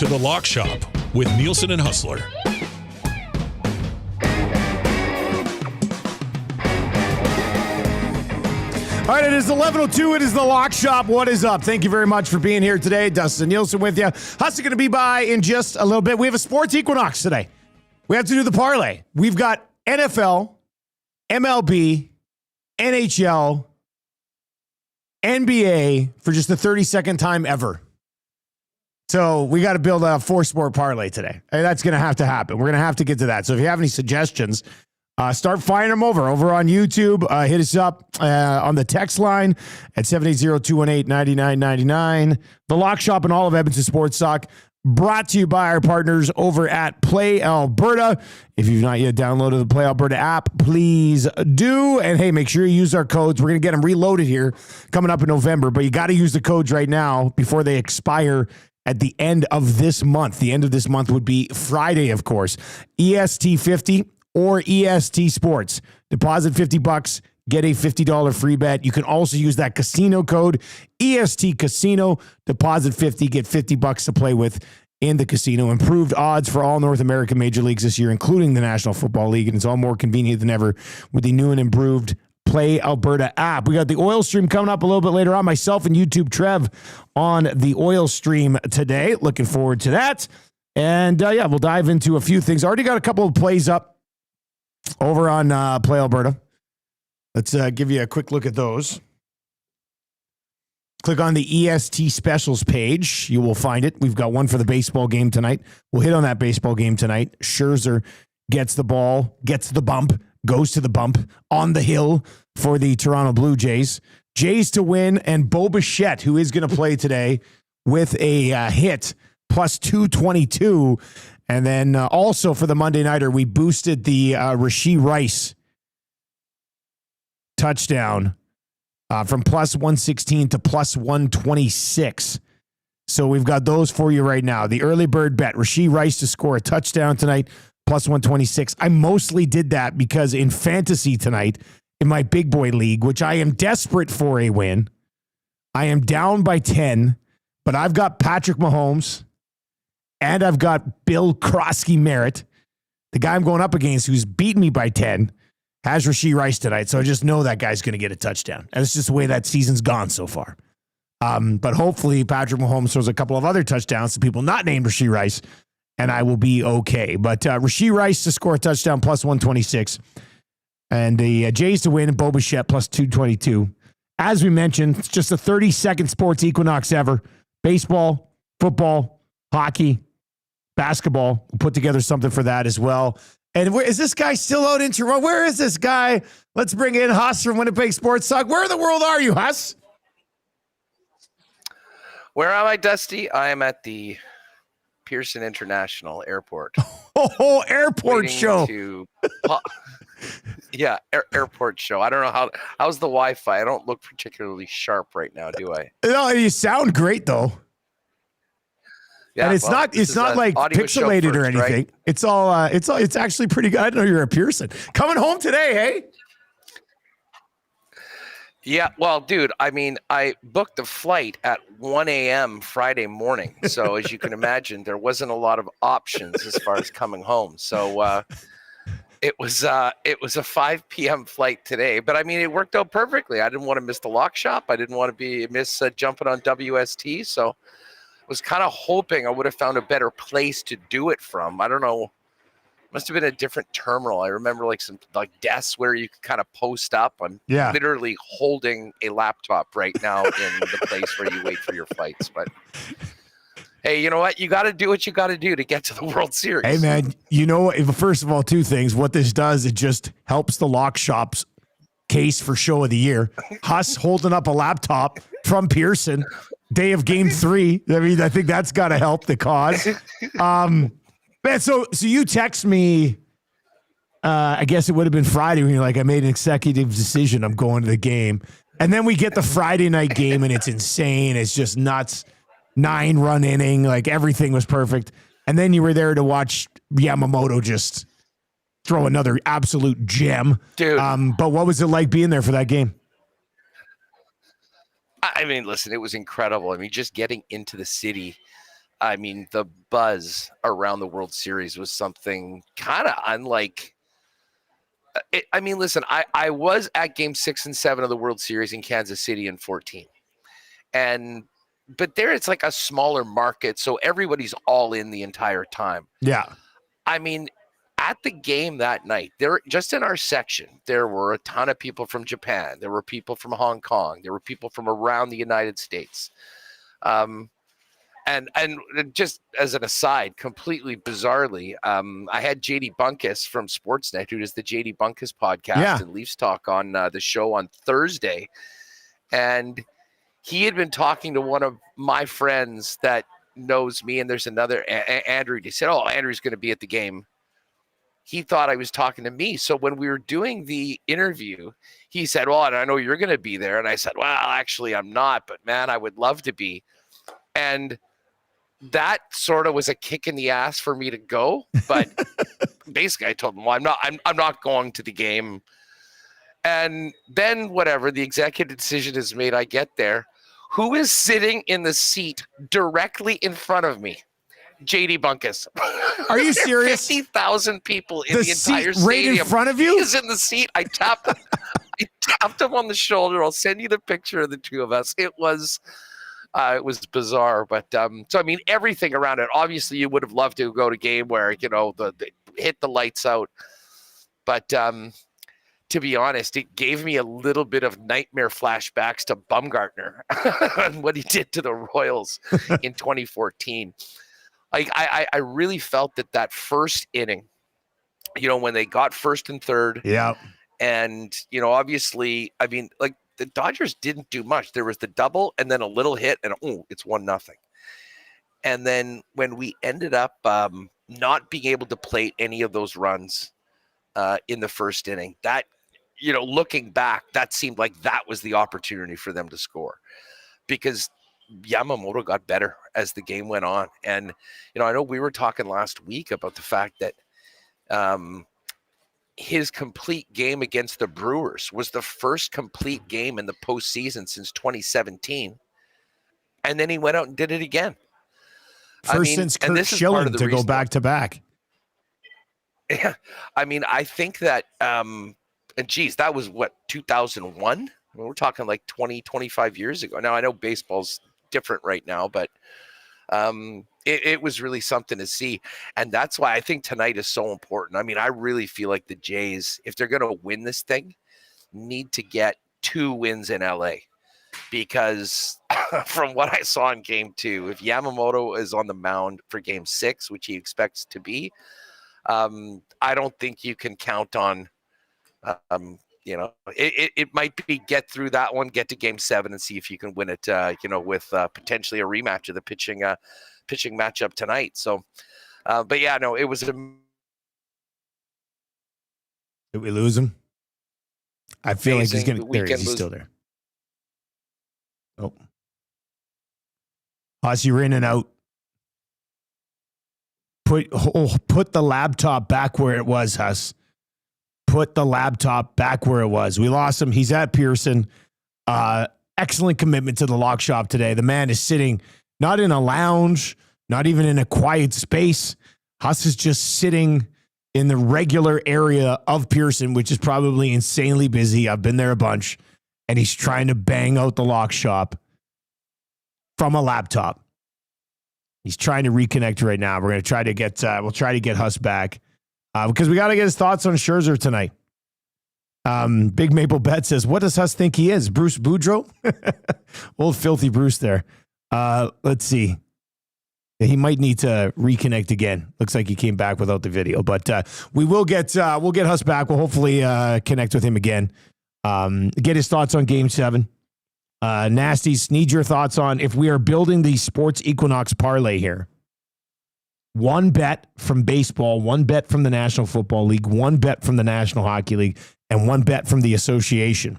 to The Lock Shop with Nielson and Hustler. All right, it is 11:02. It is The Lock Shop. What is up? Thank you very much for being here today. Dustin Nielson with you. Hustler going to be by in just a little bit. We have a sports equinox today. We have to do the parlay. We've got NFL, MLB, NHL, NBA for just the 32nd time ever. So we got to build a four-sport parlay today. And that's going to have to happen. We're going to have to get to that. So if you have any suggestions, start firing them over on YouTube. Hit us up on the text line at 780-218-9999. The Lock Shop and all of Edmonton Sports Talk, brought to you by our partners over at Play Alberta. If you've not yet downloaded the Play Alberta app, please do. And hey, make sure you use our codes. We're going to get them reloaded here coming up in November, but you got to use the codes right now before they expire at the end of this month. The end of this month would be Friday, of course. EST50 or EST Sports. Deposit $50, get a $50 free bet. You can also use that casino code, EST Casino. Deposit $50, get $50 to play with in the casino. Improved odds for all North American major leagues this year, including the National Football League, and it's all more convenient than ever with the new and improved Play Alberta app. We got the oil stream coming up a little bit later on. Myself and YouTube Trev on the oil stream today. Looking forward to that. And we'll dive into a few things. Already got a couple of plays up over on Play Alberta. Let's give you a quick look at those. Click on the EST Specials page. You will find it. We've got one for the baseball game tonight. We'll hit on that baseball game tonight. Scherzer gets the ball, gets the bump, goes to the bump on the hill for the Toronto Blue Jays. Jays to win, and Bo Bichette, who is going to play today with a hit, plus 222. And then also for the Monday Nighter, we boosted the Rashee Rice touchdown from plus 116 to plus 126. So we've got those for you right now. The early bird bet, Rashee Rice to score a touchdown tonight, plus 126. I mostly did that because in fantasy tonight, in my big boy league, which I am desperate for a win, I am down by 10, but I've got Patrick Mahomes and I've got Bill Krosky Merritt, the guy I'm going up against who's beaten me by 10, has Rashee Rice tonight. So I just know that guy's going to get a touchdown. And it's just the way that season's gone so far. But hopefully Patrick Mahomes throws a couple of other touchdowns to people not named Rashee Rice, and I will be okay. But Rashee Rice to score a touchdown, plus 126. And the Jays to win, Bo Bichette, plus 222. As we mentioned, it's just the 32nd sports equinox ever. Baseball, football, hockey, basketball. We'll put together something for that as well. And is this guy still out in Toronto? Where is this guy? Let's bring in Huss from Winnipeg Sports Talk. Where in the world are you, Huss? Where am I, Dusty? I am at the Paterson International Airport. Oh, airport show. Yeah, airport show. I don't know how's the Wi-Fi. I don't look particularly sharp right now, do I? No, you sound great though. Yeah, and it's not like pixelated or anything. Right? It's actually pretty good. I didn't know you're a Pearson. Coming home today, hey? Yeah, well, dude, I mean, I booked a flight at 1 a.m. Friday morning. So as you can imagine, there wasn't a lot of options as far as coming home. So it was a 5 p.m. flight today. But, I mean, it worked out perfectly. I didn't want to miss the Lock Shop. I didn't want to miss jumping on WST. So I was kind of hoping I would have found a better place to do it from. I don't know. Must have been a different terminal. I remember some desks where you could kind of post up. I'm literally holding a laptop right now in the place where you wait for your flights. But hey, you know what? You got to do what you got to do to get to the World Series. Hey, man, first of all, two things. What this does, it just helps the Lock Shop's case for show of the year. Huss holding up a laptop from Pearson, day of game 3. I mean, I think that's got to help the cause. Man, so you text me, I guess it would have been Friday when you're like, I made an executive decision. I'm going to the game. And then we get the Friday night game and it's insane. It's just nuts. 9-run inning. Everything was perfect. And then you were there to watch Yamamoto just throw another absolute gem. Dude. But what was it like being there for that game? I mean, listen, it was incredible. I mean, just getting into the city. I mean, the buzz around the World Series was something kind of unlike. I mean, listen, I was at Game 6 and 7 of the World Series in Kansas City in 14, but there it's like a smaller market, so everybody's all in the entire time. Yeah. I mean, at the game that night, there just in our section, there were a ton of people from Japan. There were people from Hong Kong. There were people from around the United States. And just as an aside, completely bizarrely, I had JD Bunkus from Sportsnet, who does the JD Bunkus podcast and Leafs Talk on the show on Thursday. And he had been talking to one of my friends that knows me, and there's another, Andrew. He said, "Oh, Andrew's going to be at the game." He thought I was talking to me. So when we were doing the interview, he said, "Well, I know you're going to be there." And I said, "Well, actually, I'm not, but man, I would love to be." And that sort of was a kick in the ass for me to go. But basically I told him, well, I'm not going to the game. And then whatever, the executive decision is made. I get there. Who is sitting in the seat directly in front of me? JD Bunkus. Are you serious? 50,000 people in the entire seat right stadium. in front of you? He is in the seat. I tapped him on the shoulder. I'll send you the picture of the two of us. It was bizarre, but so I mean, everything around it. Obviously, you would have loved to go to a game where the hit the lights out, but to be honest, it gave me a little bit of nightmare flashbacks to Bumgartner and what he did to the Royals in 2014. Like I really felt that first inning, when they got first and third, and obviously, I mean, like. The Dodgers didn't do much. There was the double and then a little hit, and it's 1-0. And then when we ended up not being able to plate any of those runs in the first inning, that, looking back, that seemed like that was the opportunity for them to score, because Yamamoto got better as the game went on. And, I know we were talking last week about the fact that his complete game against the Brewers was the first complete game in the postseason since 2017. And then he went out and did it again. First since Kurt Schilling to go back to back. Yeah. I mean, I think that, and geez, that was what, 2001? I mean, we're talking like 20, 25 years ago. Now I know baseball's different right now, but it was really something to see. And that's why I think tonight is so important. I mean, I really feel like the Jays, if they're going to win this thing, need to get 2 wins in LA, because from what I saw in game 2, if Yamamoto is on the mound for game 6, which he expects to be, I don't think you can count on, it might be get through that one, get to game 7 and see if you can win it, with potentially a rematch of the pitching matchup tonight. So, but yeah, no, it was. Did we lose him? I feel like he's going to, there he is, he's still there. Oh. Huss, you're in and out. Put the laptop back where it was, Huss. Put the laptop back where it was. We lost him. He's at Paterson. Excellent commitment to the lock shop today. The man is sitting not in a lounge, not even in a quiet space. Huss is just sitting in the regular area of Paterson, which is probably insanely busy. I've been there a bunch. And he's trying to bang out the lock shop from a laptop. He's trying to reconnect right now. We're going to try to get, we'll try to get Huss back because we got to get his thoughts on Scherzer tonight. Big Maple Bet says, what does Huss think he is? Bruce Boudreaux? Old filthy Bruce there. Let's see. He might need to reconnect again. Looks like he came back without the video, but we will get, we'll get Huss back. We'll hopefully connect with him again. Get his thoughts on Game 7. Nasties, need your thoughts on if we are building the Sports Equinox parlay here. 1 bet from baseball, 1 bet from the National Football League, 1 bet from the National Hockey League, and 1 bet from the association.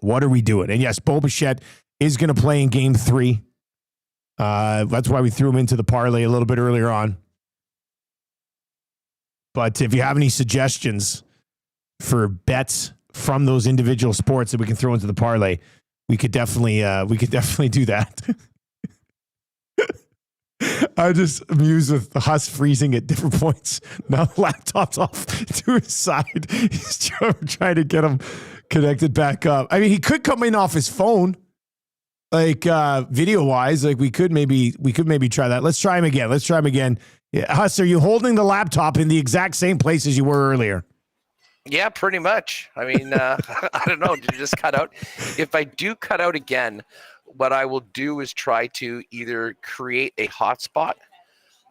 What are we doing? And yes, Bo Bichette is going to play in Game 3. That's why we threw him into the parlay a little bit earlier on. But if you have any suggestions for bets from those individual sports that we can throw into the parlay, we could definitely do that. I just amused with Huss freezing at different points. Now the laptop's off to his side. He's trying to get him connected back up. I mean, he could come in off his phone, like video wise. Like we could maybe try that. Let's try him again. Yeah, Huss, are you holding the laptop in the exact same place as you were earlier? Yeah, pretty much. I mean, I don't know. Did you just cut out? If I do cut out again, what I will do is try to either create a hotspot.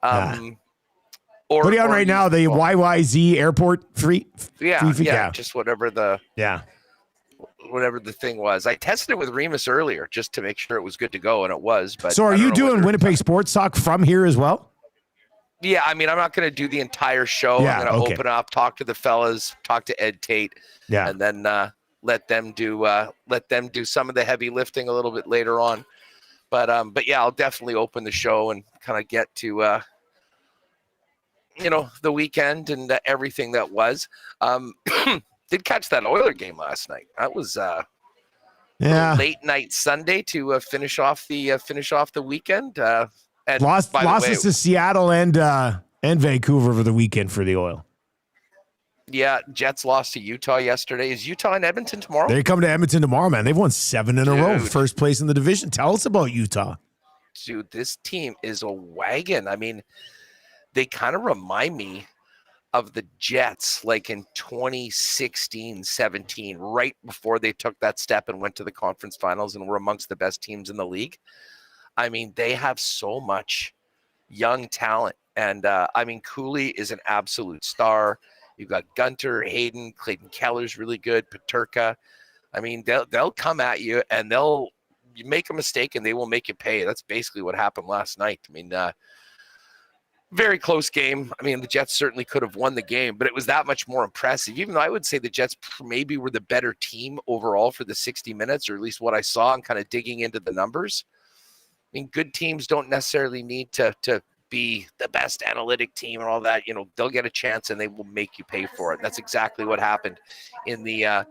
Or what are you on right now? The YYZ airport free? Yeah, just whatever the thing was. I tested it with Remus earlier just to make sure it was good to go, and it was. But so are you doing Winnipeg Sports Talk from here as well? Yeah, I mean, I'm not going to do the entire show. Yeah, I'm going to open up, talk to the fellas, talk to Ed Tate, and then let them do some of the heavy lifting a little bit later on. But yeah, I'll definitely open the show and kind of get to the weekend and everything that was. Did catch that Oiler game last night. That was late night Sunday to finish off the weekend. And losses to Seattle and Vancouver over the weekend for the Oil. Yeah, Jets lost to Utah yesterday. Is Utah in Edmonton tomorrow? They come to Edmonton tomorrow, man. They've won 7 in a row, first place in the division. Tell us about Utah. Dude, this team is a wagon. I mean, they kind of remind me of the Jets like in 2016-17, right before they took that step and went to the conference finals and were amongst the best teams in the league. I mean, they have so much young talent. And, I mean, Cooley is an absolute star. You've got Gunter, Hayden, Clayton Keller's really good, Paterka. I mean, they'll come at you and you make a mistake and they will make you pay. That's basically what happened last night. I mean, very close game. I mean, the Jets certainly could have won the game, but it was that much more impressive, even though I would say the Jets maybe were the better team overall for the 60 minutes, or at least what I saw and kind of digging into the numbers. I mean, good teams don't necessarily need to be the best analytic team and all that. They'll get a chance and they will make you pay for it. That's exactly what happened in the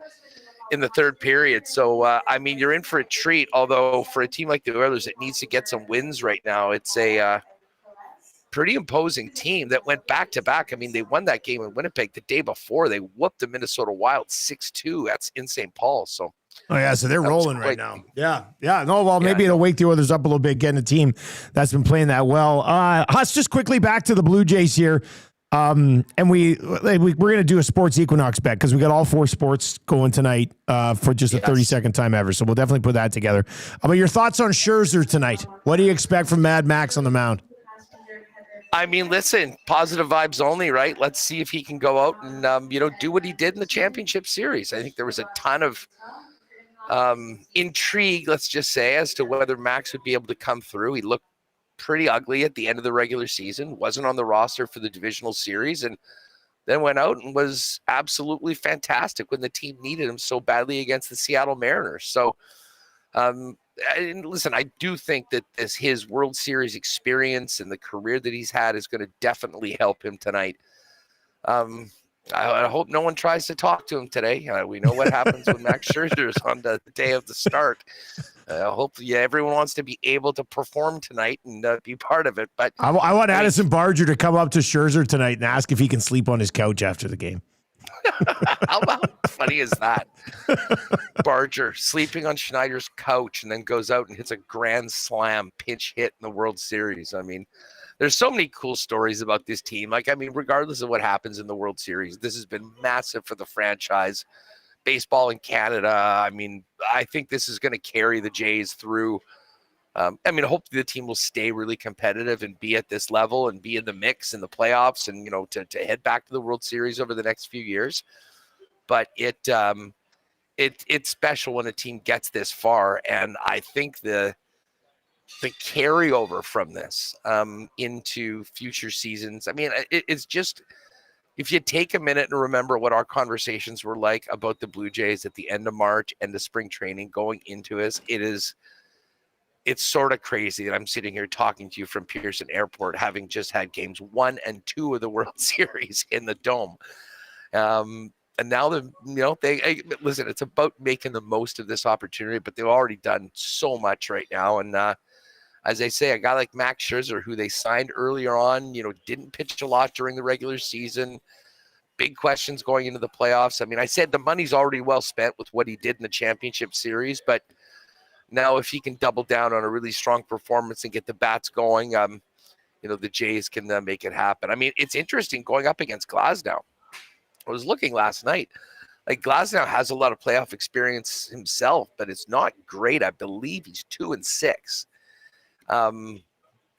third period. So, I mean, you're in for a treat, although for a team like the Oilers, it needs to get some wins right now. It's a pretty imposing team that went back-to-back. I mean, they won that game in Winnipeg the day before. They whooped the Minnesota Wild 6-2. That's in St. Paul, so. Oh, yeah, so they're rolling right now. Yeah. No, well, maybe it'll wake the Oilers up a little bit, getting a team that's been playing that well. Huss, just quickly back to the Blue Jays here. And we're going to do a sports equinox bet because we got all 4 sports going tonight for just a 30-second time ever. So we'll definitely put that together. But your thoughts on Scherzer tonight? What do you expect from Mad Max on the mound? I mean, listen, positive vibes only, right? Let's see if he can go out and, do what he did in the championship series. I think there was a ton of intrigue, let's just say, as to whether Max would be able to come through. He looked pretty ugly at the end of the regular season, wasn't on the roster for the divisional series, and then went out and was absolutely fantastic when the team needed him so badly against the Seattle Mariners. So, and listen, I do think that his World Series experience and the career that he's had is going to definitely help him tonight. I hope no one tries to talk to him today. We know what happens when Max Scherzer is on the day of the start. Hopefully, everyone wants to be able to perform tonight and be part of it. But I want Addison Barger to come up to Scherzer tonight and ask if he can sleep on his couch after the game. How funny is that? Barger sleeping on Schneider's couch and then goes out and hits a grand slam pinch hit in the World Series. I mean, there's so many cool stories about this team. Like, I mean, regardless of what happens in the World Series, this has been massive for the franchise. Baseball in Canada. I mean, I think this is going to carry the Jays through. I mean, hopefully the team will stay really competitive and be at this level and be in the mix in the playoffs and, to head back to the World Series over the next few years. But it's special when a team gets this far. And I think the carryover from this into future seasons, I mean, it's just, if you take a minute and remember what our conversations were like about the Blue Jays at the end of March and the spring training going into us, it's sort of crazy that I'm sitting here talking to you from Pearson Airport, having just had games 1 and 2 of the World Series in the Dome. And now listen, it's about making the most of this opportunity, but they've already done so much right now. And as I say, a guy like Max Scherzer, who they signed earlier on, didn't pitch a lot during the regular season. Big questions going into the playoffs. I mean, I said the money's already well spent with what he did in the championship series, but now if he can double down on a really strong performance and get the bats going, the Jays can make it happen. I mean, it's interesting going up against Glasnow. I was looking last night. Like, Glasnow has a lot of playoff experience himself, but it's not great. I believe he's 2-6.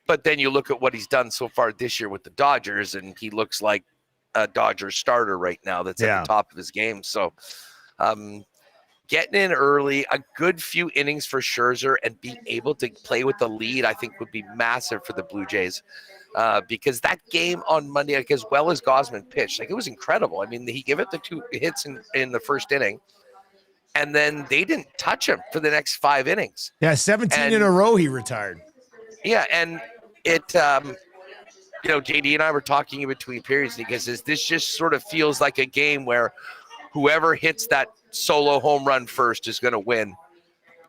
But then you look at what he's done so far this year with the Dodgers, and he looks like a Dodgers starter right now that's at the top of his game. So getting in early, a good few innings for Scherzer, and being able to play with the lead, I think would be massive for the Blue Jays. Because that game on Monday, like, as well as Gausman pitched, like, it was incredible. I mean, he gave it the 2 hits in the first inning, and then they didn't touch him for the next 5 innings. Yeah, 17 in a row he retired. Yeah, and it, JD and I were talking in between periods because this just sort of feels like a game where whoever hits that solo home run first is going to win.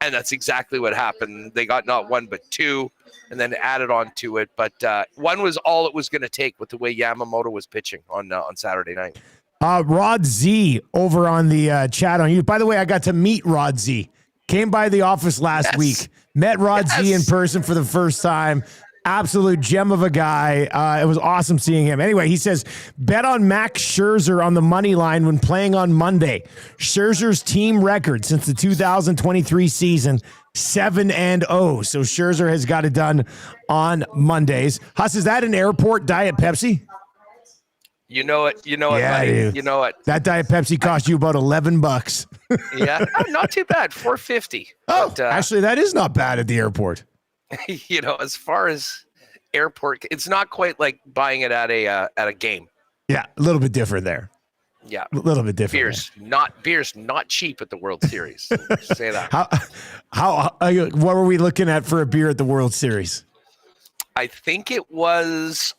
And that's exactly what happened. They got not 1 but 2, and then added on to it. But 1 was all it was going to take with the way Yamamoto was pitching on Saturday night. Rod Z over on the chat on you. By the way, I got to meet Rod Z. Came by the office last week. Met Rod Z in person for the first time. Absolute gem of a guy. It was awesome seeing him. Anyway, he says, bet on Max Scherzer on the money line when playing on Monday. Scherzer's team record since the 2023 season, 7-0. So Scherzer has got it done on Mondays. Huss, is that an airport Diet Pepsi? You know it, yeah, buddy. Dude. You know it. That Diet Pepsi cost you about $11. Yeah, not too bad. $4.50. Oh, but, actually, that is not bad at the airport. As far as airport, it's not quite like buying it at a game. Yeah, a little bit different there. Yeah, a little bit different. Beer's not cheap at the World Series. Say that. What were we looking at for a beer at the World Series? I think it was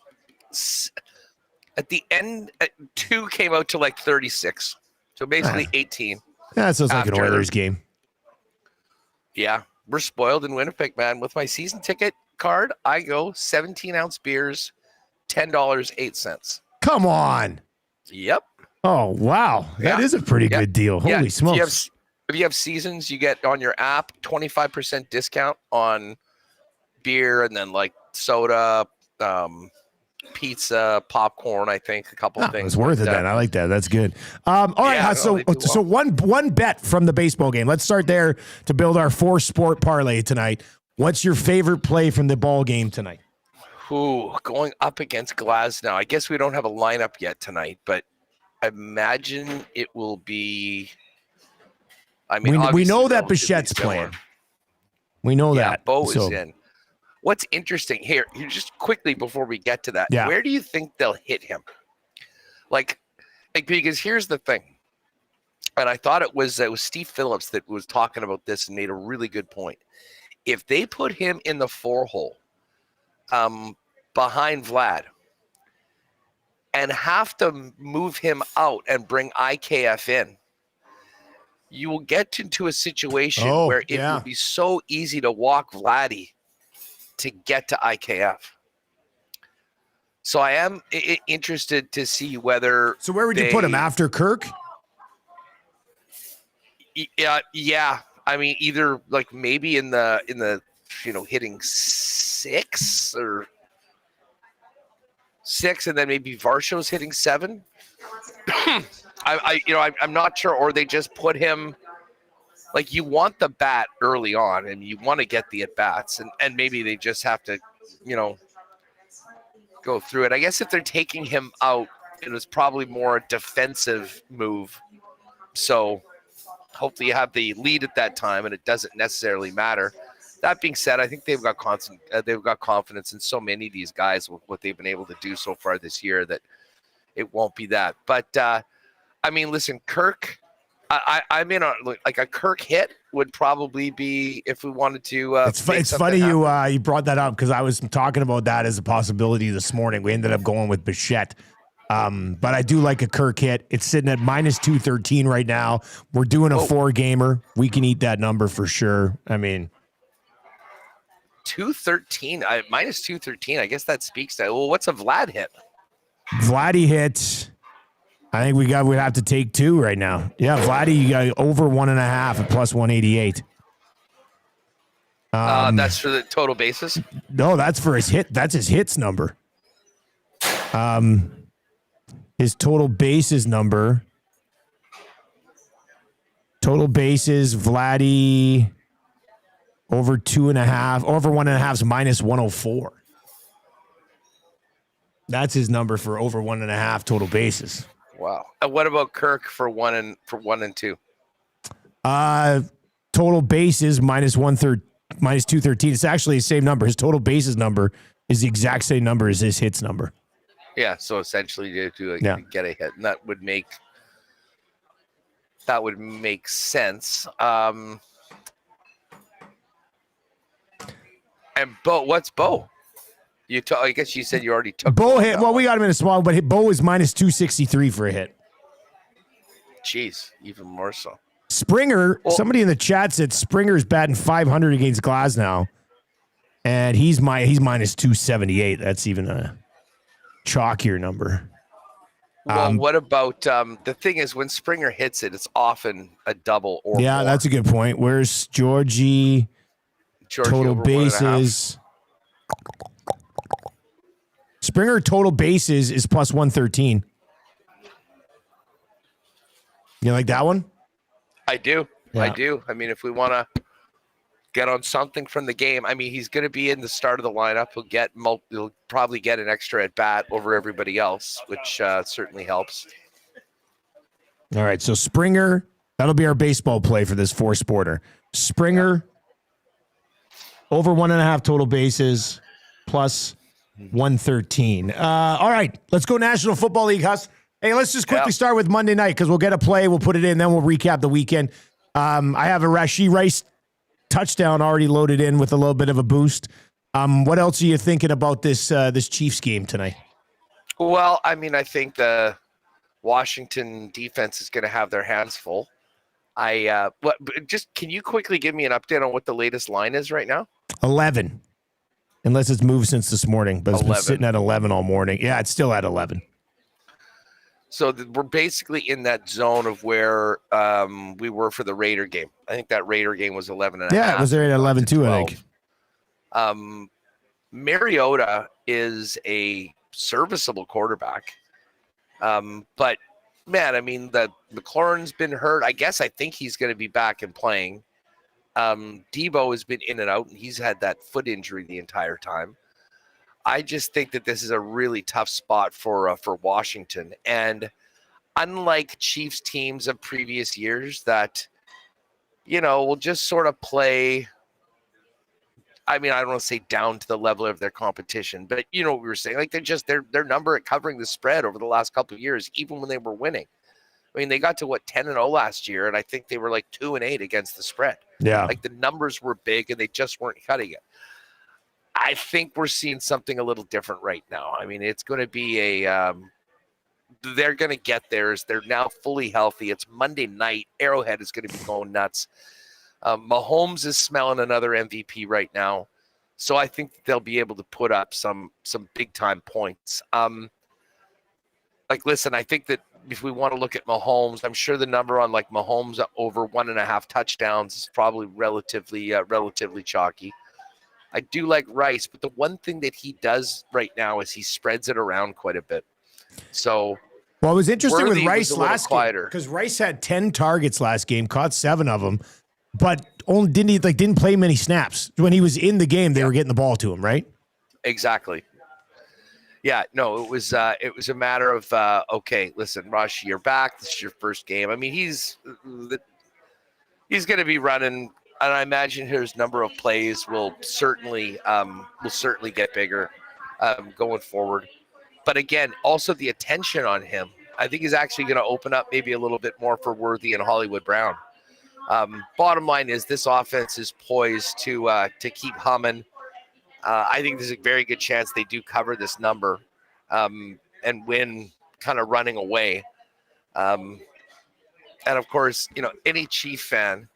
at the end. 2 came out to like 36, so basically 18. Yeah, that sounds like an Oilers game. Yeah. We're spoiled in Winnipeg, man. With my season ticket card, I go 17-ounce beers, $10.08. Come on. Yep. Oh, wow. That is a pretty good deal. Holy smokes. If you have seasons, you get on your app 25% discount on beer, and then like soda, pizza, popcorn, I think, a couple of things. It's worth it then. I like that. That's good. All right. So one bet from the baseball game. Let's start there to build our 4-sport parlay tonight. What's your favorite play from the ball game tonight? Going up against Glasnow. I guess we don't have a lineup yet tonight, but I imagine it will be. I mean, we know that Bichette's playing. We know that. Bo is in. What's interesting here, just quickly before we get to that, where do you think they'll hit him? Like, because here's the thing, and I thought it was Steve Phillips that was talking about this and made a really good point. If they put him in the 4-hole behind Vlad and have to move him out and bring IKF in, you will get into a situation where it will be so easy to walk Vladdy to get to IKF. So I am interested to see whether. So where would you put him, after Kirk? Yeah. I mean, either like maybe in the hitting 6 or 6, and then maybe Varsho's hitting 7. I'm not sure, or they just put him. Like, you want the bat early on, and you want to get the at-bats, and maybe they just have to, go through it. I guess if they're taking him out, it was probably more a defensive move. So hopefully you have the lead at that time, and it doesn't necessarily matter. That being said, I think they've got confidence in so many of these guys with what they've been able to do so far this year that it won't be that. But, I mean, listen, Kirk – I'm in like a Kirk hit would probably be if we wanted to. It's funny you brought that up because I was talking about that as a possibility this morning. We ended up going with Bichette, but I do like a Kirk hit. It's sitting at -213 right now. We're doing a 4-gamer. We can eat that number for sure. I mean, 213, minus 213. I guess that speaks to, well, what's a Vlad hit? Vladdy hit. I think we'd have to take 2 right now. Yeah, Vladdy, you got over 1.5 at plus 188. That's for the total basis? No, that's for his hit. That's his hits number. His total bases number. Total bases, Vladdy over 2.5, over 1.5 is minus 104. That's his number for over 1.5 total bases. Wow. What about Kirk for 1 and 2? Total bases minus 213. It's actually the same number. His total bases number is the exact same number as his hits number. Yeah, so essentially to get a hit, and that would make sense. And Bo, what's Bo? I guess you said you already took Bo hit. Well, we got him in a small, but Bo is minus 263 for a hit. Jeez, even more so. Springer, somebody in the chat said Springer's batting 500 against Glasnow, and he's minus 278. That's even a chalkier number. Well, what about the thing is when Springer hits it, it's often a double or yeah, more. That's a good point. Where's Georgie total bases? Springer total bases is plus 113. You like that one? I do. Yeah. I do. I mean, if we want to get on something from the game, I mean, he's going to be in the start of the lineup. He'll probably get an extra at bat over everybody else, which certainly helps. All right. So Springer, that'll be our baseball play for this 4-sporter. Springer, over 1.5 total bases, plus 113. All right. Let's go National Football League, Huss. Hey, let's just quickly start with Monday night because we'll get a play. We'll put it in, then we'll recap the weekend. I have a Rashee Rice touchdown already loaded in with a little bit of a boost. What else are you thinking about this Chiefs game tonight? Well, I mean, I think the Washington defense is going to have their hands full. Can you quickly give me an update on what the latest line is right now? 11, unless it's moved since this morning, but it's 11. been sitting at 11 all morning. Yeah, it's still at 11. So we're basically in that zone of where we were for the Raider game. I think that Raider game was 11.5. Yeah, it was there at 11 too, I think. Mariota is a serviceable quarterback. But, man, I mean, the McLaurin's been hurt. I think he's going to be back and playing. Debo has been in and out, and he's had that foot injury the entire time. I just think that this is a really tough spot for Washington. And unlike Chiefs teams of previous years that, will just sort of play, I mean, I don't want to say down to the level of their competition, but you know what we were saying, like their number at covering the spread over the last couple of years, even when they were winning. I mean, they got to 10-0 last year, and I think they were like 2-8 against the spread. Yeah. Like the numbers were big and they just weren't cutting it. I think we're seeing something a little different right now. I mean, it's going to be they're going to get theirs. They're now fully healthy. It's Monday night. Arrowhead is going to be going nuts. Mahomes is smelling another MVP right now. So I think they'll be able to put up some big time points. Listen, I think that if we want to look at Mahomes, I'm sure the number on like Mahomes over 1.5 touchdowns is probably relatively chalky. I do like Rice, but the one thing that he does right now is he spreads it around quite a bit. So, well, it was interesting with Rice last game quieter because Rice had 10 targets last game, caught 7 of them, but only didn't play many snaps. When he was in the game, they were getting the ball to him, right? Exactly. Yeah, no, it was a matter of okay, listen, Rush, you're back. This is your first game. I mean, he's going to be running. And I imagine his number of plays will certainly get bigger going forward. But again, also the attention on him, I think is actually going to open up maybe a little bit more for Worthy and Hollywood Brown. Bottom line is this offense is poised to keep humming. I think there's a very good chance they do cover this number and win kind of running away. And of course, any Chief fan,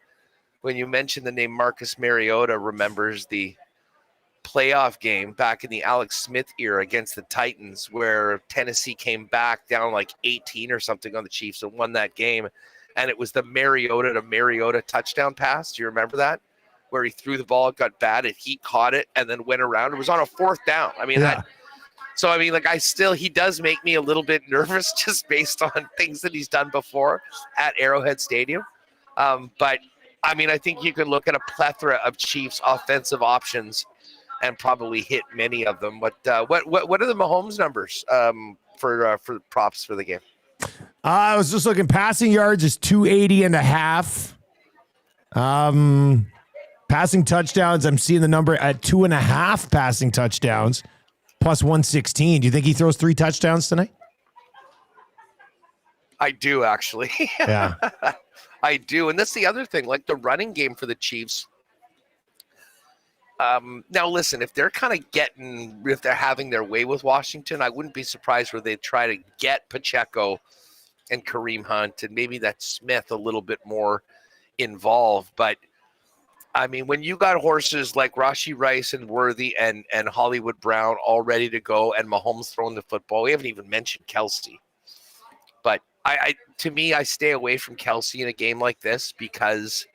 when you mention the name Marcus Mariota, remembers the playoff game back in the Alex Smith era against the Titans, where Tennessee came back down like 18 or something on the Chiefs and won that game. And it was the Mariota to Mariota touchdown pass. Do you remember that? Where he threw the ball, got batted, he caught it, and then went around. It was on a 4th down. I mean, he does make me a little bit nervous just based on things that he's done before at Arrowhead Stadium. But I mean, I think you can look at a plethora of Chiefs offensive options and probably hit many of them. But what are the Mahomes numbers for props for the game? I was just looking. Passing yards is 280.5. Passing touchdowns, I'm seeing the number at 2.5 passing touchdowns, plus 116. Do you think he throws 3 touchdowns tonight? I do, actually. Yeah. I do. And that's the other thing, like the running game for the Chiefs. Now, listen, if they're having their way with Washington, I wouldn't be surprised where they try to get Pacheco and Kareem Hunt and maybe that Smith a little bit more involved. But I mean, when you got horses like Rashee Rice and Worthy and Hollywood Brown all ready to go and Mahomes throwing the football, we haven't even mentioned Kelsey. But I stay away from Kelsey in a game like this because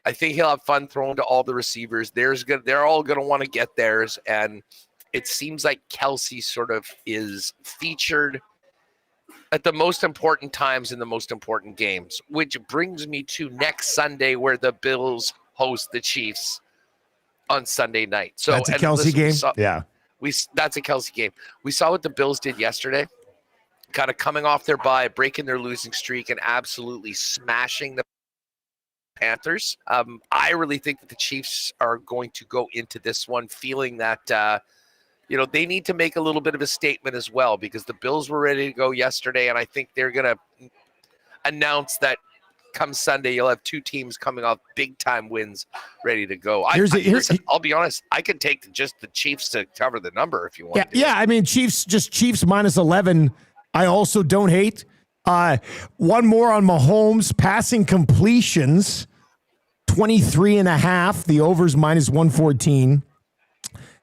I think he'll have fun throwing to all the receivers. They're all going to want to get theirs. And it seems like Kelsey sort of is featured at the most important times in the most important games, which brings me to next Sunday where the Bills host the Chiefs on Sunday night. So that's a Kelsey game? That's a Kelsey game. We saw what the Bills did yesterday, kind of coming off their bye, breaking their losing streak, and absolutely smashing the Panthers. I really think that the Chiefs are going to go into this one feeling that they need to make a little bit of a statement as well, because the Bills were ready to go yesterday, and I think they're going to announce that come Sunday, you'll have 2 teams coming off big-time wins ready to go. Listen, I'll be honest, I could take just the Chiefs to cover the number if you want to. Yeah, I mean, Chiefs minus 11, I also don't hate. One more on Mahomes, passing completions, 23.5. The over's minus 114.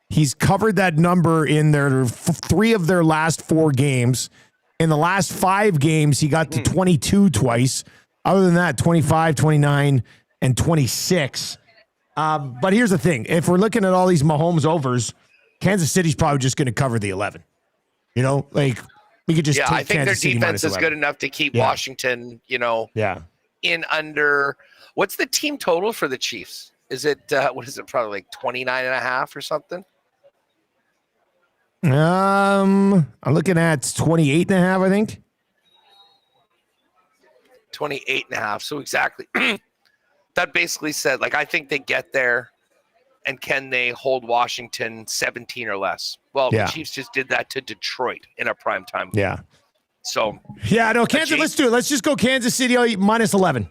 He's covered that number in their 3 of their last 4 games. In the last 5 games, he got to 22 twice. Other than that, 25, 29, and 26. But here's the thing. If we're looking at all these Mahomes overs, Kansas City's probably just going to cover the 11. We could just take I think Kansas their City defense is 11. good enough to keep Washington, in under. What's the team total for the Chiefs? Is it, probably like 29.5 or something? I'm looking at 28.5, I think. 28.5. So exactly. That basically said, I think they get there, and can they hold Washington 17 or less? Well, the Chiefs just did that to Detroit in a primetime game. Yeah. So. Yeah, no, Kansas, let's do it. Let's just go Kansas City minus 11.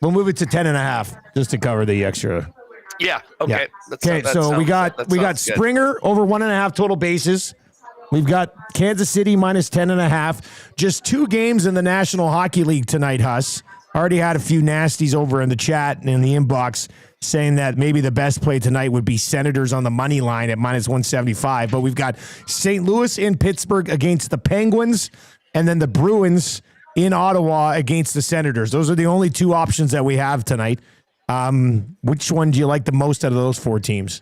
We'll move it to 10.5 just to cover the extra. Yeah. Okay. Yeah. We got Springer over 1.5 total bases. We've got Kansas City minus 10.5. Just 2 games in the National Hockey League tonight, Huss. Already had a few nasties over in the chat and in the inbox saying that maybe the best play tonight would be Senators on the money line at minus 175. But we've got St. Louis in Pittsburgh against the Penguins, and then the Bruins in Ottawa against the Senators. Those are the only 2 options that we have tonight. Which one do you like the most out of those 4 teams?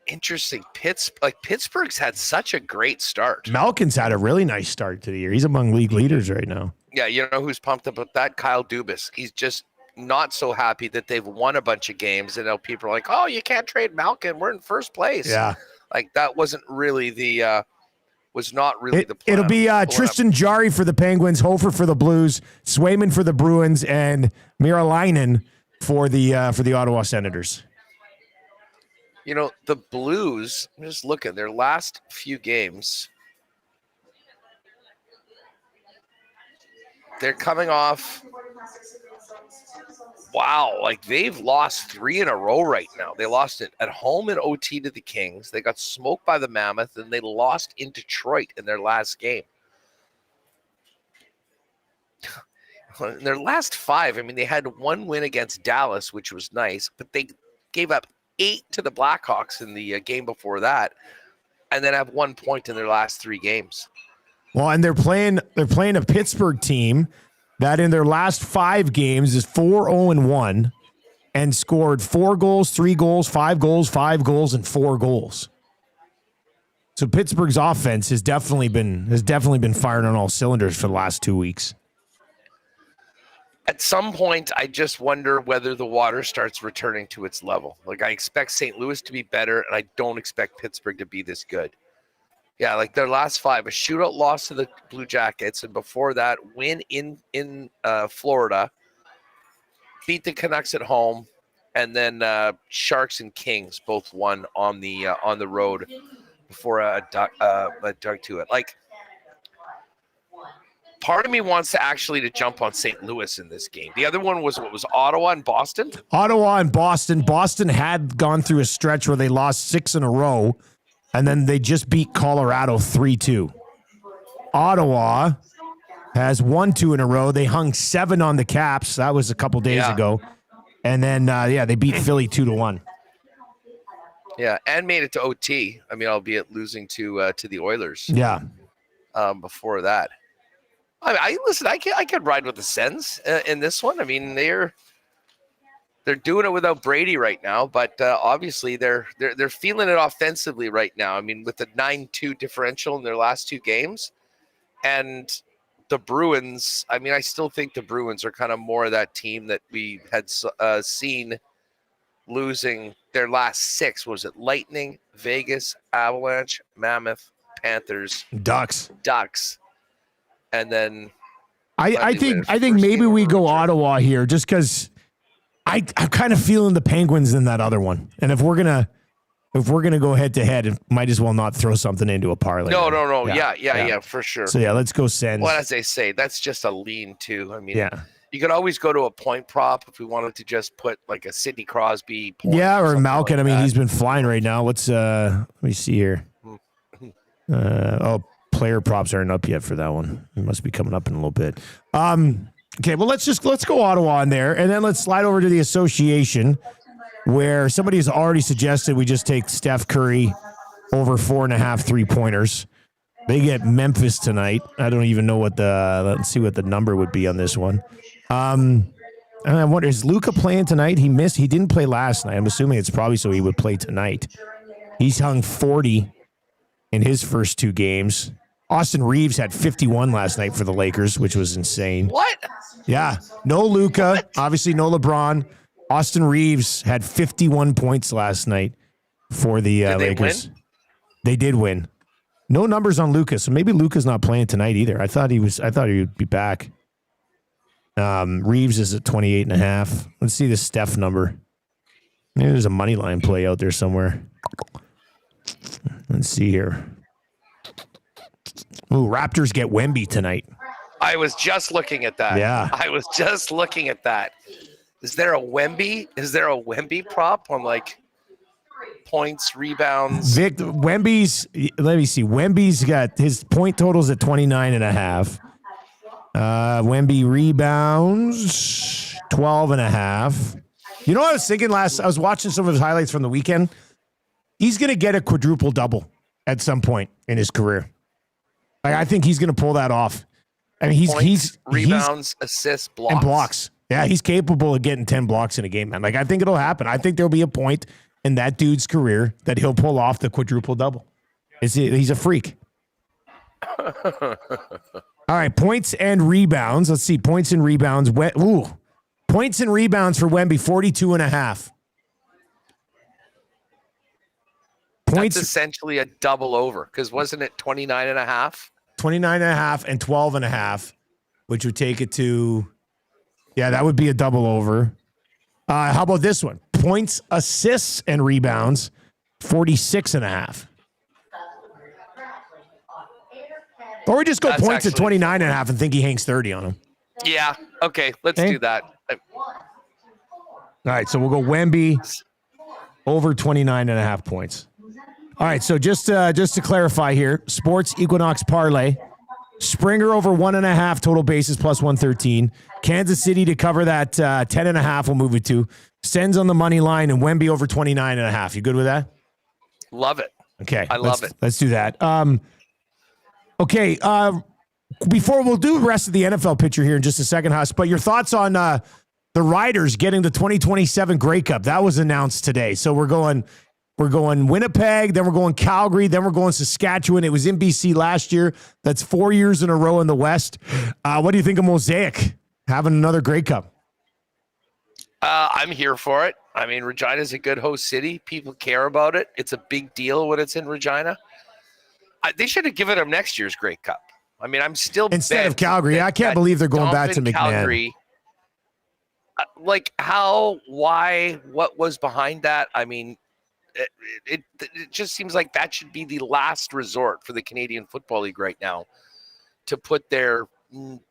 Interesting. Pittsburgh's had such a great start. Malkin's had a really nice start to the year. He's among league leaders right now. Yeah, you know who's pumped up with that? Kyle Dubas. He's just not so happy that they've won a bunch of games, and now people are like, "Oh, you can't trade Malkin. We're in first place." Yeah, that wasn't really the plan. It'll be Tristan Jarry for the Penguins, Hofer for the Blues, Swayman for the Bruins, and Miralainen for the Ottawa Senators. The Blues, I'm just looking, their last few games, they're coming off, they've lost 3 in a row right now. They lost it at home in OT to the Kings. They got smoked by the Mammoth, and they lost in Detroit in their last game. In their last 5, they had 1 win against Dallas, which was nice, but they gave up 8 to the Blackhawks in the game before that, and then have 1 point in their last 3 games. Well, and they're playing a Pittsburgh team that in their last 5 games is 4-0-1 and scored 4 goals, 3 goals, 5 goals, 5 goals, and 4 goals. So Pittsburgh's offense has definitely been firing on all cylinders for the last 2 weeks. At some point, I just wonder whether the water starts returning to its level. Like, I expect St. Louis to be better, and I don't expect Pittsburgh to be this good. Yeah, like their last 5, a shootout loss to the Blue Jackets, and before that, win in Florida, beat the Canucks at home, and then Sharks and Kings both won on the road before a duck to it. Like, part of me wants to actually jump on St. Louis in this game. The other one was Ottawa and Boston? Ottawa and Boston. Boston had gone through a stretch where they lost 6 in a row, and then they just beat Colorado 3-2. Ottawa has won 2 in a row. They hung 7 on the Caps. That was a couple days ago. And then, they beat Philly 2-1. Yeah, and made it to OT. I mean, albeit losing to the Oilers. Yeah. Before that. I could ride with the Sens in this one. I mean, they're doing it without Brady right now, but obviously they're feeling it offensively right now. I mean, with the 9-2 differential in their last 2 games, and the Bruins. I mean, I still think the Bruins are kind of more of that team that we had seen losing their last 6. Was it Lightning, Vegas, Avalanche, Mammoth, Panthers, Ducks, and then I think maybe we go Ottawa here just because I'm kind of feeling the Penguins in that other one, and if we're gonna go head to head, it might as well not throw something into a parlay. No. Yeah, for sure. So yeah, let's go Sens. Well, as they say, that's just a lean too. I mean, you could always go to a point prop if we wanted to just put like a Sidney Crosby point. Yeah, or Malkin. Like, I mean, he's been flying right now. Let's let me see here. Player props aren't up yet for that one. It must be coming up in a little bit. Okay, well, let's go Ottawa in there, and then let's slide over to the association, where somebody has already suggested we just take Steph Curry over 4.5 3-pointers. They get Memphis tonight. I don't even know what let's see what the number would be on this one. I wonder, is Luka playing tonight? He didn't play last night. I'm assuming it's probably so he would play tonight. He's hung 40 in his first 2 games. Austin Reeves had 51 last night for the Lakers, which was insane. What? Yeah. No Luka, obviously no LeBron. Austin Reeves had 51 points last night for the Lakers. They did win. No numbers on Luka, so maybe Luka's not playing tonight either. I thought he would be back. Reeves is at 28.5. Let's see the Steph number. Maybe there's a money line play out there somewhere. Let's see here. Ooh, Raptors get Wemby tonight. I was just looking at that. Yeah. I was just looking at that. Is there a Wemby? Is there a Wemby prop on like points, rebounds? Let me see. Wemby's got his point totals at 29.5. Wemby rebounds 12.5. You know what I was thinking I was watching some of his highlights from the weekend. He's going to get a quadruple double at some point in his career. I think he's going to pull that off. I mean, he's rebounds, assists, blocks. And blocks. Yeah, he's capable of getting 10 blocks in a game, man. Like, I think it'll happen. I think there'll be a point in that dude's career that he'll pull off the quadruple double. He's a freak. All right, points and rebounds. Let's see, points and rebounds. Points and rebounds for Wemby, 42.5. Points. That's essentially a double over, because wasn't it 29.5? 29.5 and 12.5, which would take it to, that would be a double over. How about this one? Points, assists, and rebounds, 46.5. Or we just go points at 29.5 and think he hangs 30 on him. Yeah. Okay. Let's do that. All right. So we'll go Wemby over 29.5 points. All right. So just to clarify here, Sports Equinox Parlay, Springer over 1.5 total bases plus 113. Kansas City to cover that 10.5. We'll move it to. Sens on the money line and Wemby over 29.5. You good with that? Love it. Okay. I love it. Let's do that. Okay. Before we'll do the rest of the NFL picture here in just a second, Huss, but your thoughts on the Riders getting the 2027 Grey Cup. That was announced today. So we're going Winnipeg, then we're going Calgary, then we're going Saskatchewan. It was in BC last year. That's 4 years in a row in the West. What do you think of Mosaic having another Grey Cup? I'm here for it. I mean, Regina's a good host city. People care about it. It's a big deal when it's in Regina. They should have given them next year's Grey Cup. I mean, I'm still instead of Calgary. I can't believe they're going back to McMahon. Calgary, like how, why, what was behind that? I mean, it just seems like that should be the last resort for the Canadian Football League right now to put their,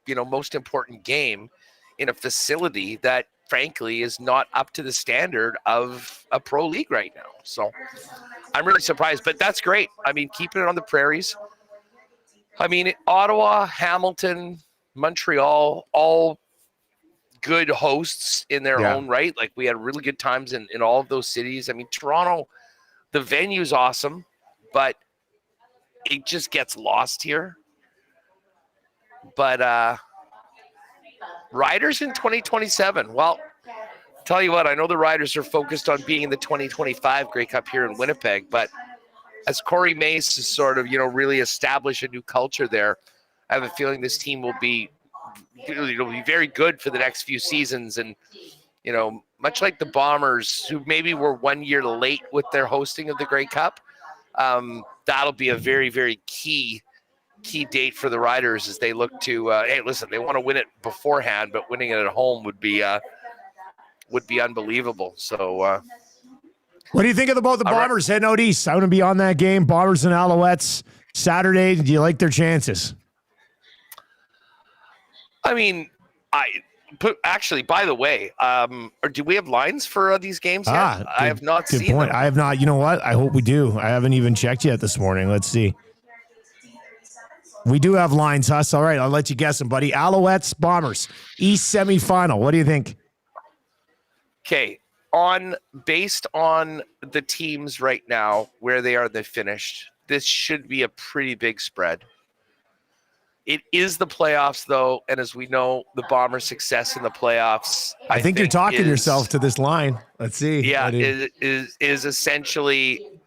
most important game in a facility that frankly is not up to the standard of a pro league right now. So I'm really surprised, but that's great. I mean, keeping it on the prairies. I mean, Ottawa, Hamilton, Montreal, all good hosts in their own right. Like we had really good times in all of those cities. I mean, Toronto, the venue's awesome, but it just gets lost here. But Riders in 2027. Well, tell you what, I know the Riders are focused on being in the 2025 Grey Cup here in Winnipeg, but as Corey Mace has sort of, really established a new culture there, I have a feeling this team will be very good for the next few seasons. And, much like the Bombers, who maybe were 1 year late with their hosting of the Grey Cup, that'll be a very, very key date for the Riders as they look to, hey, listen, they want to win it beforehand, but winning it at home would be unbelievable. So, what do you think of both the Bombers heading out east? I'm going to be on that game. Bombers and Alouettes Saturday. Do you like their chances? I mean, actually, by the way, do we have lines for these games yet? I have not seen them. I have not. You know what? I hope we do. I haven't even checked yet this morning. Let's see. We do have lines, Huss. All right, I'll let you guess them, buddy. Alouettes, Bombers, East semifinal. What do you think? Okay. Based on the teams right now, where they finished, this should be a pretty big spread. It is the playoffs, though, and as we know, the Bombers' success in the playoffs, I think you're talking yourself to this line. Let's see. Yeah, is essentially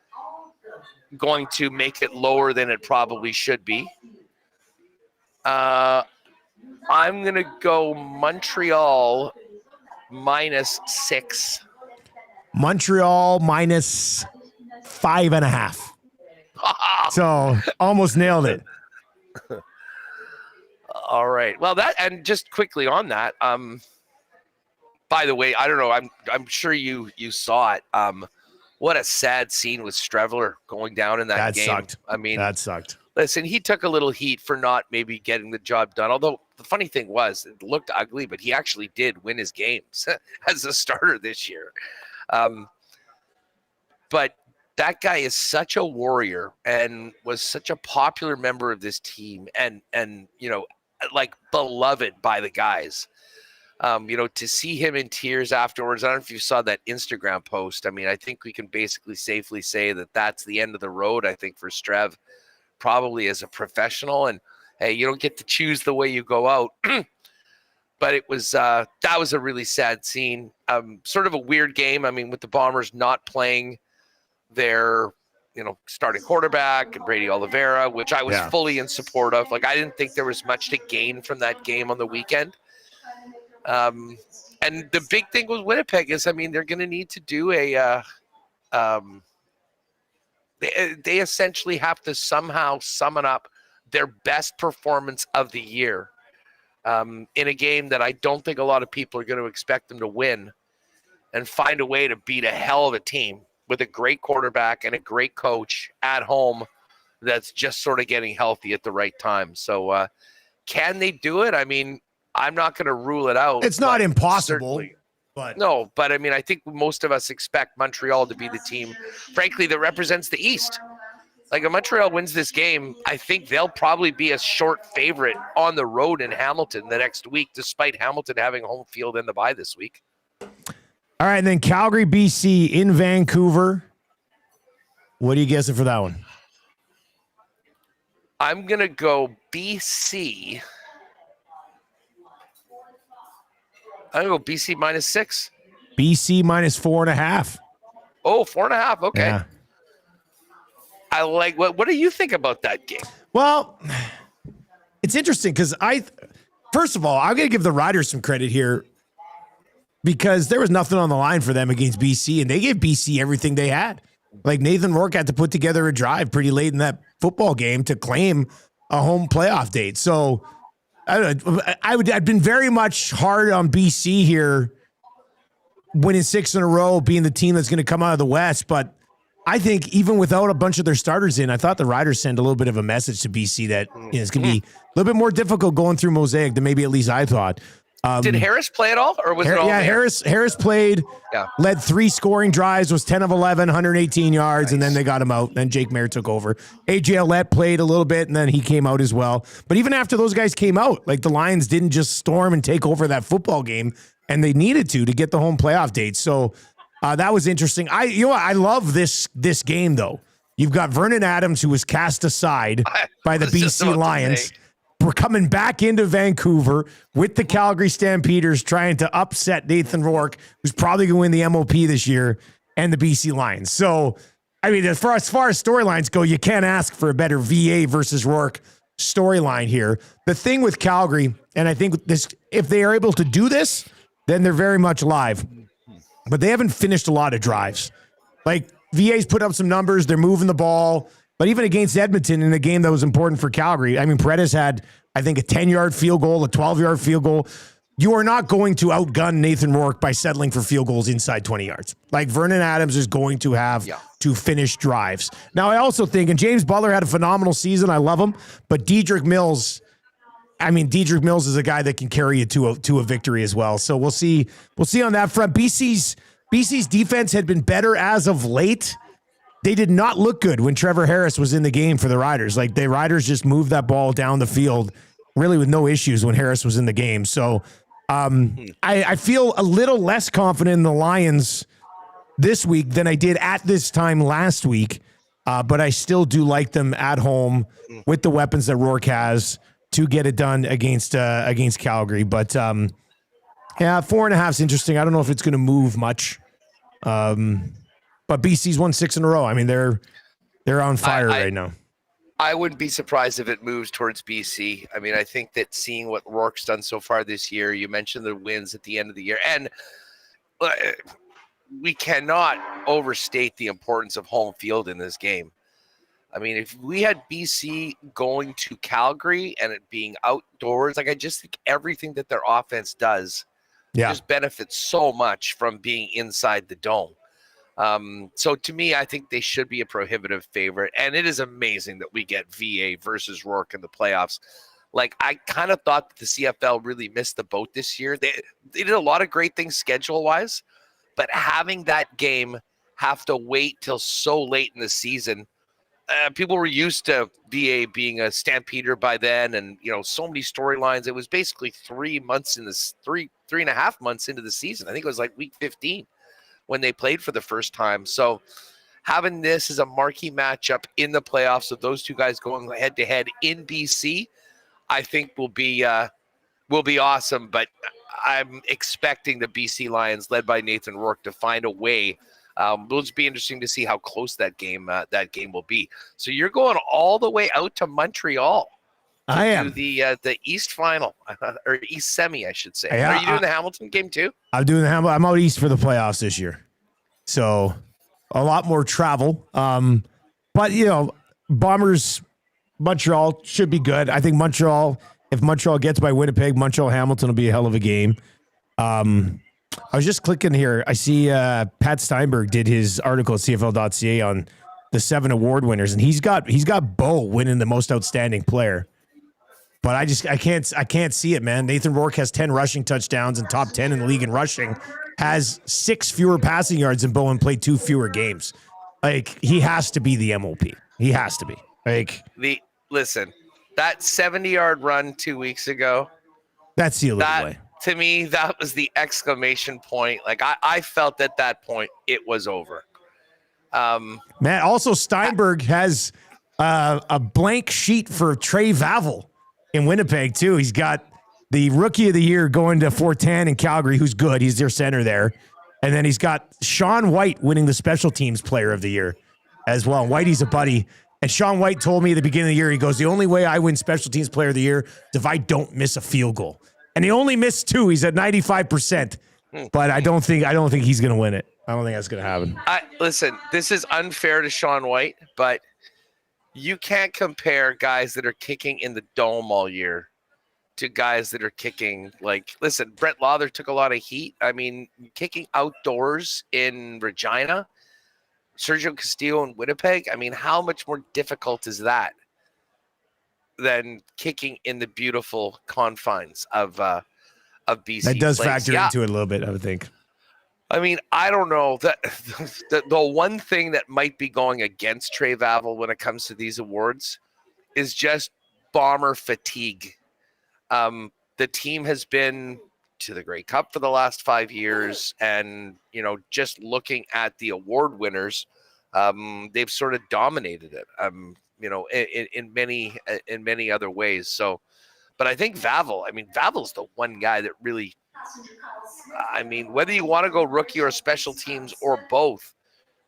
going to make it lower than it probably should be. I'm going to go Montreal -6. Montreal -5.5. So almost nailed it. All right. Well, and just quickly on that. By the way, I don't know. I'm sure you saw it. What a sad scene with Strevler going down in that game. Sucked. I mean, that sucked. Listen, he took a little heat for not maybe getting the job done. Although the funny thing was, it looked ugly, but he actually did win his games as a starter this year. But that guy is such a warrior and was such a popular member of this team and like beloved by the guys. To see him in tears afterwards. I don't know if you saw that Instagram post. I mean, I think we can basically safely say that that's the end of the road, I think, for Strev, probably as a professional. And hey, you don't get to choose the way you go out. But it was that was a really sad scene. Sort of a weird game. I mean, with the Bombers not playing their starting quarterback and Brady Oliveira, which I was fully in support of. Like, I didn't think there was much to gain from that game on the weekend. And the big thing with Winnipeg is, I mean, they're going to need to do they essentially have to somehow summon up their best performance of the year in a game that I don't think a lot of people are going to expect them to win, and find a way to beat a hell of a team with a great quarterback and a great coach at home that's just sort of getting healthy at the right time. So can they do it? I mean, I'm not going to rule it out. It's not impossible. But I mean, I think most of us expect Montreal to be the team, frankly, that represents the East. Like, if Montreal wins this game, I think they'll probably be a short favorite on the road in Hamilton the next week, despite Hamilton having home field in the bye this week. All right, and then Calgary, BC in Vancouver. What are you guessing for that one? I'm going to go BC. I'm going to go BC -6. BC -4.5. Oh, 4.5. Okay. Yeah. I like what do you think about that game? Well, it's interesting because first of all, I'm going to give the Riders some credit here because there was nothing on the line for them against BC, and they gave BC everything they had. Like, Nathan Rourke had to put together a drive pretty late in that football game to claim a home playoff date. So I've been very much hard on BC here, winning 6 in a row, being the team that's going to come out of the West. But I think even without a bunch of their starters in, I thought the Riders sent a little bit of a message to BC that it's going to be a little bit more difficult going through Mosaic than maybe at least I thought. Did Harris play at all, or was it all? Yeah, Harris played. Yeah. Led 3 scoring drives, was 10 of 11, 118 yards, Nice. and then they got him out. Then Jake Mayer took over. AJ Ouellette played a little bit, and then he came out as well. But even after those guys came out, like, the Lions didn't just storm and take over that football game, and they needed to get the home playoff date. So that was interesting. I love this game though. You've got Vernon Adams, who was cast aside by the BC Lions. We're coming back into Vancouver with the Calgary Stampeders trying to upset Nathan Rourke, who's probably going to win the MOP this year, and the BC Lions. So, I mean, as far as storylines go, you can't ask for a better VA versus Rourke storyline here. The thing with Calgary, and I think this, if they are able to do this, then they're very much live. But they haven't finished a lot of drives. Like, VA's put up some numbers. They're moving the ball. But even against Edmonton in a game that was important for Calgary, I mean, Paterson had, I think, a 10-yard field goal, a 12-yard field goal. You are not going to outgun Nathan Rourke by settling for field goals inside 20 yards. Like, Vernon Adams is going to have to finish drives. Now, I also think, and James Butler had a phenomenal season. I love him. But Dedrick Mills is a guy that can carry you to a victory as well. So we'll see on that front. BC's defense had been better as of late. They did not look good when Trevor Harris was in the game for the Riders. Like, the Riders just moved that ball down the field really with no issues when Harris was in the game. So I feel a little less confident in the Lions this week than I did at this time last week. But I still do like them at home with the weapons that Rourke has to get it done against Calgary. But 4.5 is interesting. I don't know if it's going to move much. But BC's won 6 in a row. I mean, they're on fire right now. I wouldn't be surprised if it moves towards BC. I mean, I think that seeing what Rourke's done so far this year, you mentioned the wins at the end of the year, and we cannot overstate the importance of home field in this game. I mean, if we had BC going to Calgary and it being outdoors, like, I just think everything that their offense does just benefits so much from being inside the dome. So to me, I think they should be a prohibitive favorite. And it is amazing that we get VA versus Rourke in the playoffs. Like, I kind of thought that the CFL really missed the boat this year. They did a lot of great things schedule-wise, but having that game have to wait till so late in the season, people were used to VA being a Stampeder by then, and, you know, so many storylines. It was basically 3 months in this, 3.5 months into the season. I think it was like week 15 when they played for the first time. So having this as a marquee matchup in the playoffs of those two guys going head to head in BC, I think will be awesome. But I'm expecting the BC Lions, led by Nathan Rourke, to find a way. It'll just be interesting to see how close that game will be. So you're going all the way out to Montreal. I am. Do the East final, or East semi, I should say. Yeah, Are you doing the Hamilton game too? I'm doing the Hamilton. I'm out east for the playoffs this year, so a lot more travel. But, you know, Bombers, Montreal should be good. I think Montreal, if Montreal gets by Winnipeg, Montreal Hamilton will be a hell of a game. I was just clicking here. I see Pat Steinberg did his article at CFL.ca on the 7 award winners, and he's got Bo winning the most outstanding player. But I can't see it, man. Nathan Rourke has 10 rushing touchdowns and top 10 in the league in rushing, has 6 fewer passing yards than Bowen, played 2 fewer games. Like, he has to be the MOP. He has to be. Like Listen, that 70-yard run 2 weeks ago, that sealed it away. To me, that was the exclamation point. Like I felt at that point it was over. Man, also Steinberg has a blank sheet for Trey Vavel in Winnipeg too. He's got the Rookie of the Year going to Fortin in Calgary, who's good. He's their center there. And then he's got Sean White winning the Special Teams Player of the Year as well. And Whitey's a buddy. And Sean White told me at the beginning of the year, he goes, the only way I win Special Teams Player of the Year is if I don't miss a field goal. And he only missed 2. He's at 95%. But I don't think he's going to win it. I don't think that's going to happen. Listen, this is unfair to Sean White, but you can't compare guys that are kicking in the dome all year to guys that are kicking listen, Brett Lauder took a lot of heat. I mean, kicking outdoors in Regina, Sergio Castillo in Winnipeg. I mean, how much more difficult is that than kicking in the beautiful confines of BC? That does factor into it a little bit, I would think. I mean, I don't know that the one thing that might be going against Trey Vavel when it comes to these awards is just bomber fatigue. The team has been to the Grey Cup for the last 5 years, and just looking at the award winners, they've sort of dominated it. In many other ways. So, but I think Vavel's the one guy that really. Whether you want to go rookie or special teams or both,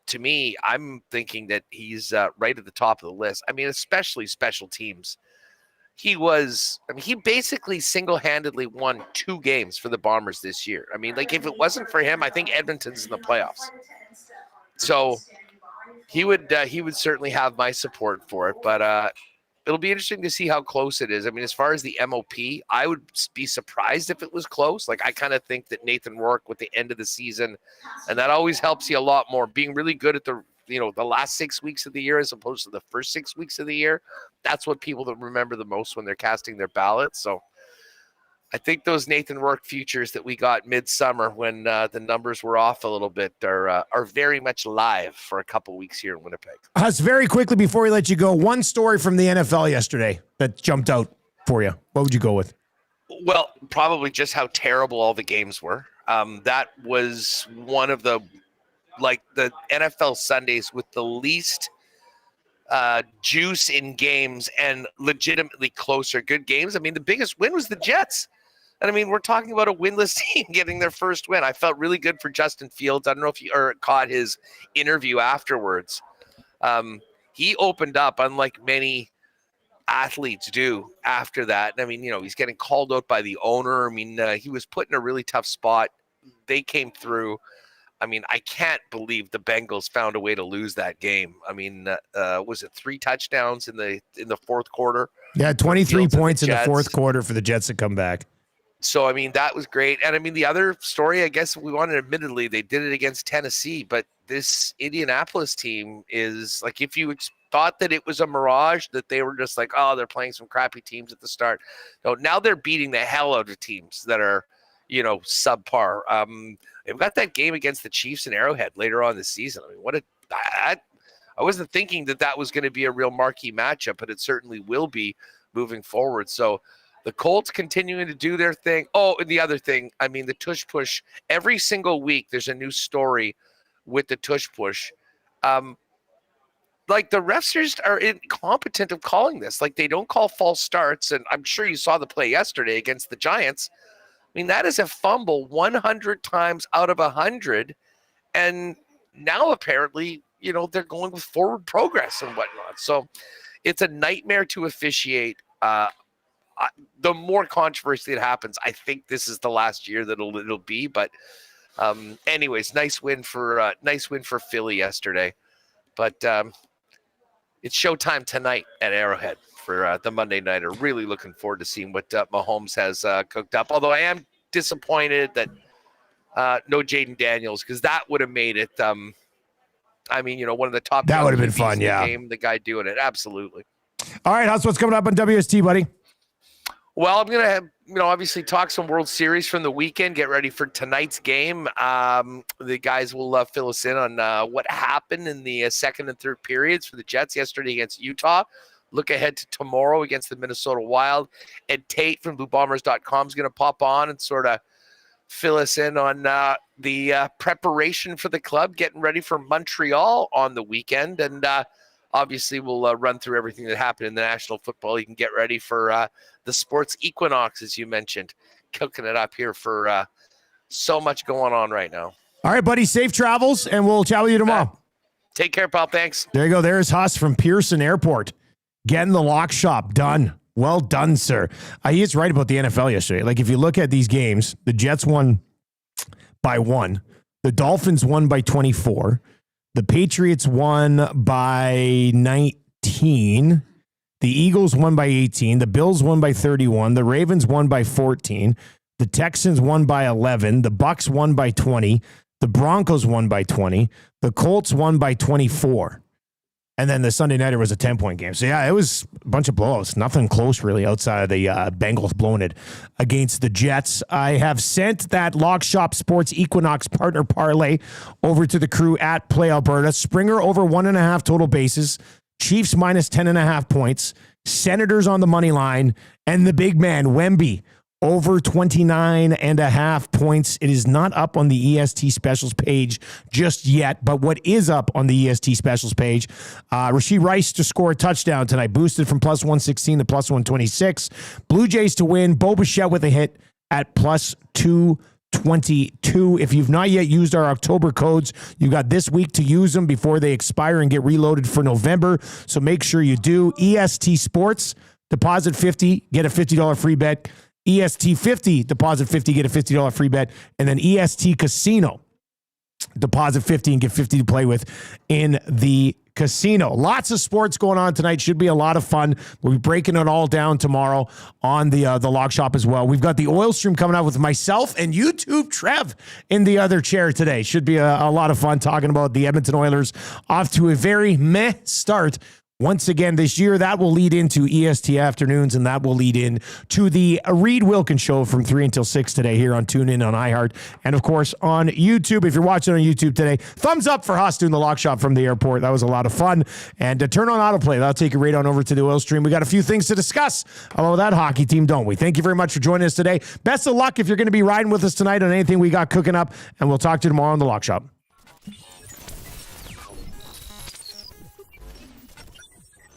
to me, I'm thinking that he's right at the top of the list. Especially special teams. He basically single-handedly won 2 games for the Bombers this year. If it wasn't for him, I think Edmonton's in the playoffs. So he would certainly have my support for it, but it'll be interesting to see how close it is. As far as the MOP, I would be surprised if it was close. I kind of think that Nathan Rourke with the end of the season, and that always helps you a lot more, being really good at the last 6 weeks of the year as opposed to the first 6 weeks of the year. That's what people remember the most when they're casting their ballots. So I think those Nathan Rourke futures that we got midsummer when the numbers were off a little bit are very much live for a couple weeks here in Winnipeg. Huss, very quickly before we let you go, one story from the NFL yesterday that jumped out for you. What would you go with? Well, probably just how terrible all the games were. That was one of the NFL Sundays with the least juice in games and legitimately closer good games. The biggest win was the Jets. And we're talking about a winless team getting their first win. I felt really good for Justin Fields. I don't know if you caught his interview afterwards. He opened up, unlike many athletes do after that. He's getting called out by the owner. He was put in a really tough spot. They came through. I can't believe the Bengals found a way to lose that game. Was it 3 touchdowns in the fourth quarter? Yeah, 23 points in the fourth quarter for the Jets to come back. So, that was great. And, the other story, I guess we wanted, admittedly, they did it against Tennessee. But this Indianapolis team is, if you thought that it was a mirage, that they were just they're playing some crappy teams at the start. No, now they're beating the hell out of teams that are, subpar. They've got that game against the Chiefs in Arrowhead later on this season. I wasn't thinking that was going to be a real marquee matchup, but it certainly will be moving forward. So the Colts continuing to do their thing. Oh, and the other thing, the tush push. Every single week, there's a new story with the tush push. The refs are incompetent of calling this. They don't call false starts. And I'm sure you saw the play yesterday against the Giants. That is a fumble 100 times out of 100. And now apparently, they're going with forward progress and whatnot. So it's a nightmare to officiate. The more controversy that happens, I think this is the last year that it'll be. But anyways, nice win for Philly yesterday. But it's showtime tonight at Arrowhead for the Monday Nighter. Really looking forward to seeing what Mahomes has cooked up. Although I am disappointed that no Jaden Daniels, because that would have made it. One of the top. That would have been fun. Yeah, the guy doing it, absolutely. All right, how's what's coming up on WST, buddy? Well, I'm going to, obviously talk some World Series from the weekend, get ready for tonight's game. The guys will fill us in on what happened in the second and third periods for the Jets yesterday against Utah. Look ahead to tomorrow against the Minnesota Wild. Ed Tate from BlueBombers.com is going to pop on and sort of fill us in on the preparation for the club, getting ready for Montreal on the weekend. And obviously, we'll run through everything that happened in the National Football League and get ready for the sports equinox, as you mentioned, cooking it up here for so much going on right now. All right, buddy, safe travels, and we'll chat with you tomorrow. Take care, pal. Thanks. There you go. There's Huss from Paterson Airport getting the lock shop done. Well done, sir. He is right about the NFL yesterday. Like, if you look at these games, the Jets won by 1. The Dolphins won by 24. The Patriots won by 19. The Eagles won by 18. The Bills won by 31. The Ravens won by 14. The Texans won by 11. The Bucks won by 20. The Broncos won by 20. The Colts won by 24. And then the Sunday nighter was a 10-point game. So, yeah, it was a bunch of blowouts. Nothing close, really, outside of the Bengals blowing it against the Jets. I have sent that Lock Shop Sports Equinox partner parlay over to the crew at Play Alberta. Springer over 1.5 total bases. Chiefs minus 10.5 points. Senators on the money line. And the big man, Wemby, over 29.5 points. It is not up on the EST specials page just yet, but what is up on the EST specials page, Rashee Rice to score a touchdown tonight, boosted from plus 116 to plus 126. Blue Jays to win, Bo Bichette with a hit at plus 222. If you've not yet used our October codes, you've got this week to use them before they expire and get reloaded for November, so make sure you do. EST Sports, deposit 50, get a $50 free bet. EST 50, deposit 50, get a $50 free bet. And then EST Casino, deposit 50 and get 50 to play with in the casino. Lots of sports going on tonight. Should be a lot of fun. We'll be breaking it all down tomorrow on the Lock Shop as well. We've got the oil stream coming out with myself and YouTube Trev in the other chair today. Should be a lot of fun talking about the Edmonton Oilers off to a very meh start once again this year. That will lead into EST Afternoons, and that will lead in to the Reed Wilkins Show from 3 until 6 today here on TuneIn, on iHeart, and, of course, on YouTube. If you're watching on YouTube today, thumbs up for Huss doing the Lock Shop from the airport. That was a lot of fun. And turn on autoplay. That'll take you right on over to the oil stream. We got a few things to discuss about that hockey team, don't we? Thank you very much for joining us today. Best of luck if you're going to be riding with us tonight on anything we got cooking up, and we'll talk to you tomorrow on the Lock Shop.